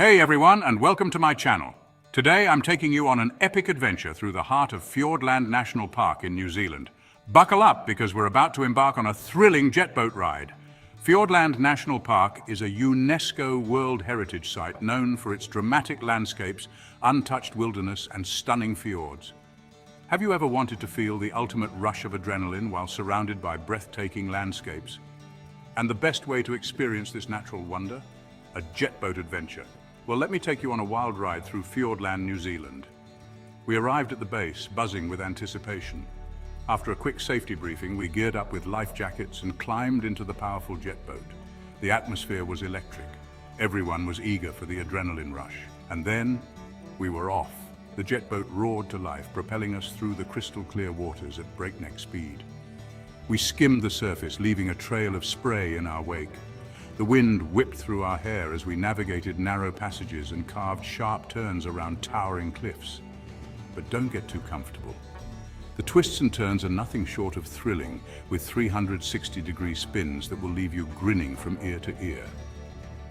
Hey everyone, and welcome to my channel. Today I'm taking you on an epic adventure through the heart of Fiordland National Park in New Zealand. Buckle up because we're about to embark on a thrilling jet boat ride. Fiordland National Park is a UNESCO World Heritage Site known for its dramatic landscapes, untouched wilderness, and stunning fjords. Have you ever wanted to feel the ultimate rush of adrenaline while surrounded by breathtaking landscapes? And the best way to experience this natural wonder? A jet boat adventure. Well, let me take you on a wild ride through Fiordland, New Zealand. We arrived at the base, buzzing with anticipation. After a quick safety briefing, we geared up with life jackets and climbed into the powerful jet boat. The atmosphere was electric. Everyone was eager for the adrenaline rush. And then, we were off. The jet boat roared to life, propelling us through the crystal-clear waters at breakneck speed. We skimmed the surface, leaving a trail of spray in our wake. The wind whipped through our hair as we navigated narrow passages and carved sharp turns around towering cliffs. But don't get too comfortable. The twists and turns are nothing short of thrilling, with 360-degree spins that will leave you grinning from ear to ear.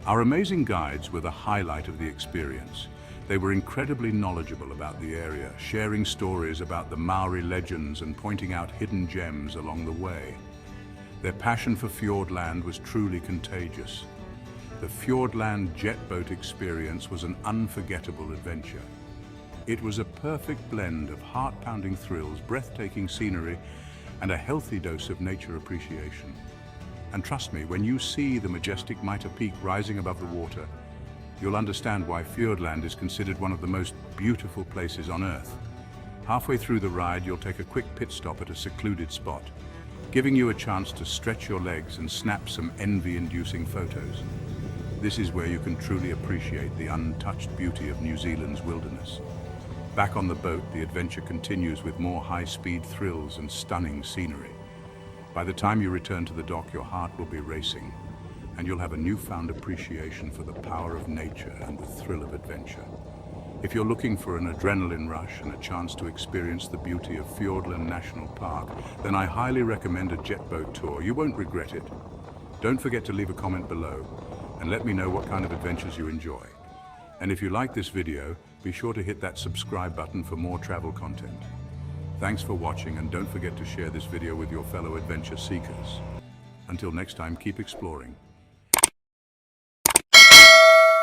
Our amazing guides were the highlight of the experience. They were incredibly knowledgeable about the area, sharing stories about the Maori legends and pointing out hidden gems along the way. Their passion for Fiordland was truly contagious. The Fiordland jet boat experience was an unforgettable adventure. It was a perfect blend of heart-pounding thrills, breathtaking scenery, and a healthy dose of nature appreciation. And trust me, when you see the majestic Mitre Peak rising above the water, you'll understand why Fiordland is considered one of the most beautiful places on Earth. Halfway through the ride, you'll take a quick pit stop at a secluded spot, giving you a chance to stretch your legs and snap some envy-inducing photos. This is where you can truly appreciate the untouched beauty of New Zealand's wilderness. Back on the boat, the adventure continues with more high-speed thrills and stunning scenery. By the time you return to the dock, your heart will be racing, and you'll have a newfound appreciation for the power of nature and the thrill of adventure. If you're looking for an adrenaline rush and a chance to experience the beauty of Fiordland National Park, then I highly recommend a jet boat tour. You won't regret it. Don't forget to leave a comment below and let me know what kind of adventures you enjoy. And if you like this video, be sure to hit that subscribe button for more travel content. Thanks for watching, and don't forget to share this video with your fellow adventure seekers. Until next time, keep exploring.